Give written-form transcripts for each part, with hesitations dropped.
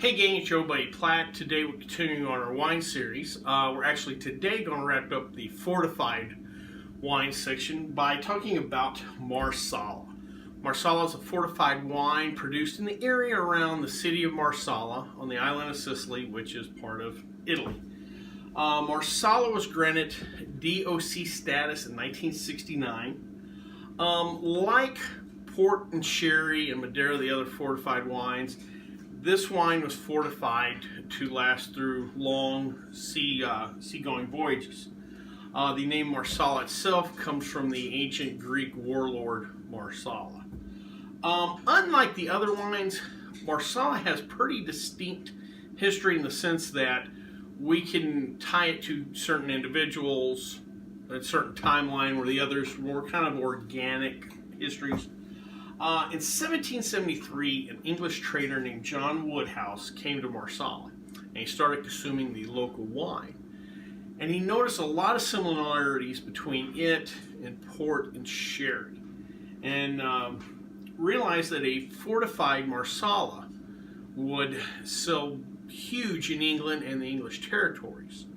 Hey gang, it's your buddy Platt. Today we're continuing on our wine series. We're actually today going to wrap up the fortified wine section by talking about Marsala. Marsala is a fortified wine produced in the area around the city of Marsala on the island of Sicily, which is part of Italy. Marsala was granted DOC status in 1969. Like port and sherry and Madeira, the other fortified wines, this wine was fortified to last through long seagoing voyages. The name Marsala itself comes from the ancient Greek warlord Marsala. Unlike the other wines, Marsala has pretty distinct history in the sense that we can tie it to certain individuals, a certain timeline, where the others were more kind of organic histories. In 1773, an English trader named John Woodhouse came to Marsala, and he started consuming the local wine. And he noticed a lot of similarities between it and port and sherry, and realized that a fortified Marsala would sell huge in England and the English territories.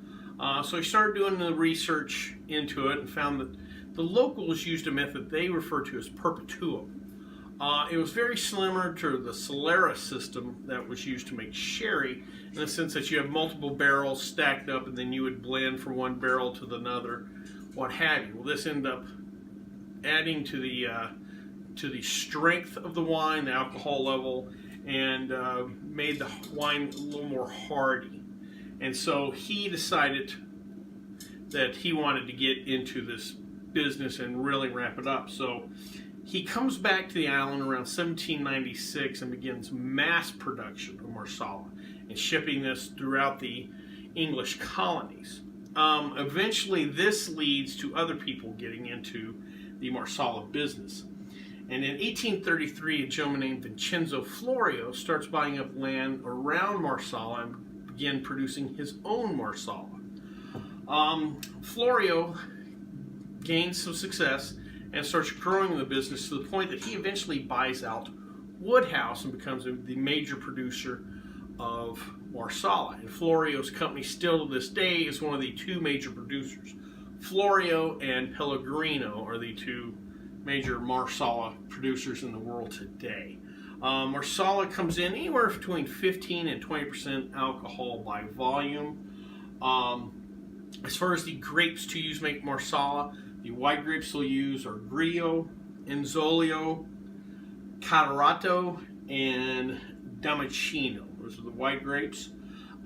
So he started doing the research into it and found that the locals used a method they refer to as perpetuum. It was very similar to the Solera system that was used to make sherry, in the sense that you have multiple barrels stacked up and then you would blend from one barrel to another, what have you. Well, this ended up adding to the strength of the wine, the alcohol level, and made the wine a little more hardy. And so he decided that he wanted to get into this business and really ramp it up. So he comes back to the island around 1796 and begins mass production of Marsala and shipping this throughout the English colonies. Eventually, this leads to other people getting into the Marsala business. And in 1833, a gentleman named Vincenzo Florio starts buying up land around Marsala and began producing his own Marsala. Florio gains some success and starts growing the business to the point that he eventually buys out Woodhouse and becomes the major producer of Marsala. And Florio's company still to this day is one of the two major producers. Florio and Pellegrino are the two major Marsala producers in the world today. Marsala comes in anywhere between 15 and 20% alcohol by volume. As far as the grapes to use make Marsala, the white grapes they'll use are Grillo, Enzolio, Cadarato, and Damasceno. Those are the white grapes.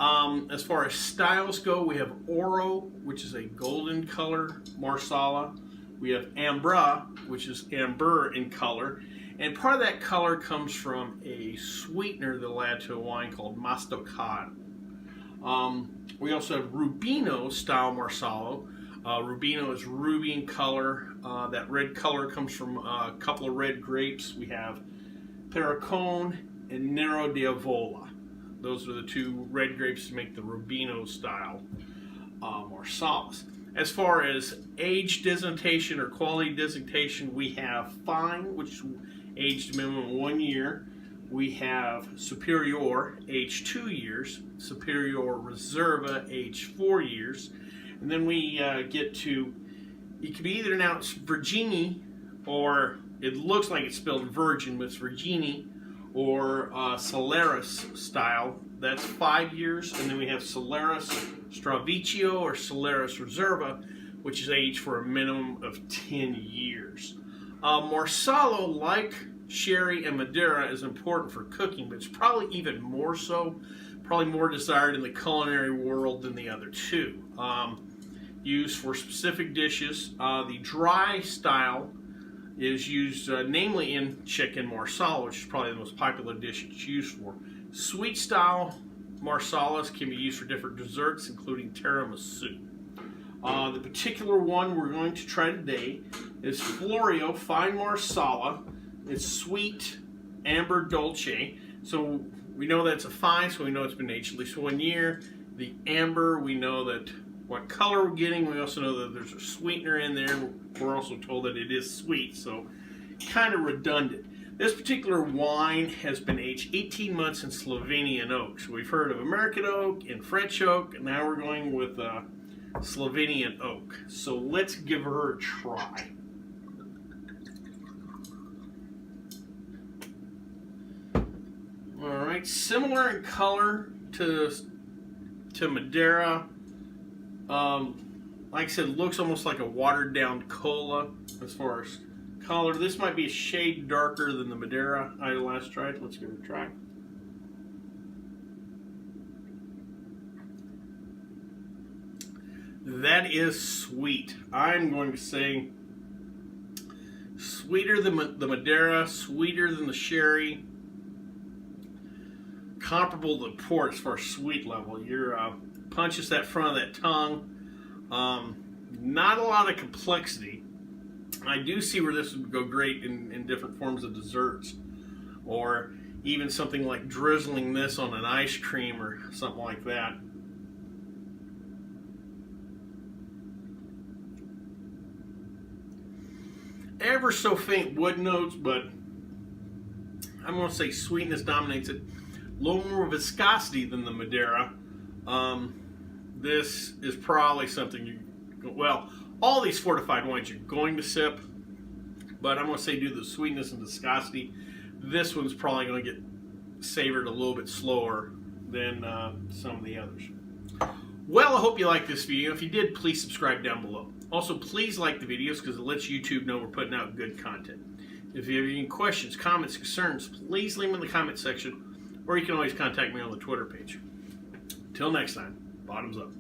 As far as styles go, we have Oro, which is a golden color Marsala. We have Ambra, which is amber in color. And part of that color comes from a sweetener they'll add to a wine called Mastocado. We also have Rubino style Marsala. Rubino is ruby in color. That red color comes from a couple of red grapes. We have Pericone and Nero di Avola. Those are the two red grapes to make the Rubino style Marsalas. As far as age designation or quality designation, we have Fine, which is aged minimum 1 year. We have Superior, aged 2 years. Superior Reserva, aged 4 years. And then we get to, it can be either announced Virgini, or it looks like it's spelled Virgin, but it's Virgini, or Soleris style. That's 5 years. And then we have Soleris Stravicchio or Soleris Reserva, which is aged for a minimum of 10 years. Marsala, like sherry and Madeira, is important for cooking, but it's probably even more so, probably more desired in the culinary world than the other two. Used for specific dishes. The dry style is used namely in chicken Marsala, which is probably the most popular dish it's used for. Sweet style Marsalas can be used for different desserts, including tiramisu. The particular one we're going to try today is Florio Fine Marsala. It's sweet amber Dolce. So we know that's a fine, so we know it's been aged at least 1 year. The amber, we know that what color we're getting. We also know that there's a sweetener in there. We're also told that it is sweet, so kind of redundant. This particular wine has been aged 18 months in Slovenian oak. So we've heard of American oak and French oak, and now we're going with Slovenian oak. So let's give her a try. All right, similar in color to Madeira. Like I said, looks almost like a watered down cola as far as color. This might be a shade darker than the Madeira I last tried. Let's give it a try. That is sweet. I'm going to say sweeter than the Madeira, sweeter than the sherry, comparable to the port as far as sweet level. Your punches that front of that tongue. Not a lot of complexity. I do see where this would go great in different forms of desserts, or even something like drizzling this on an ice cream or something like that. Ever so faint wood notes, but I'm going to say sweetness dominates it. A little more viscosity than the Madeira. This is probably something well, all these fortified wines you're going to sip, but I'm going to say due to the sweetness and viscosity, this one's probably going to get savored a little bit slower than some of the others. Well, I hope you liked this video. If you did, please subscribe down below. Also, please like the videos because it lets YouTube know we're putting out good content. If you have any questions, comments, concerns, please leave them in the comment section, or you can always contact me on the Twitter page. Till next time, bottoms up.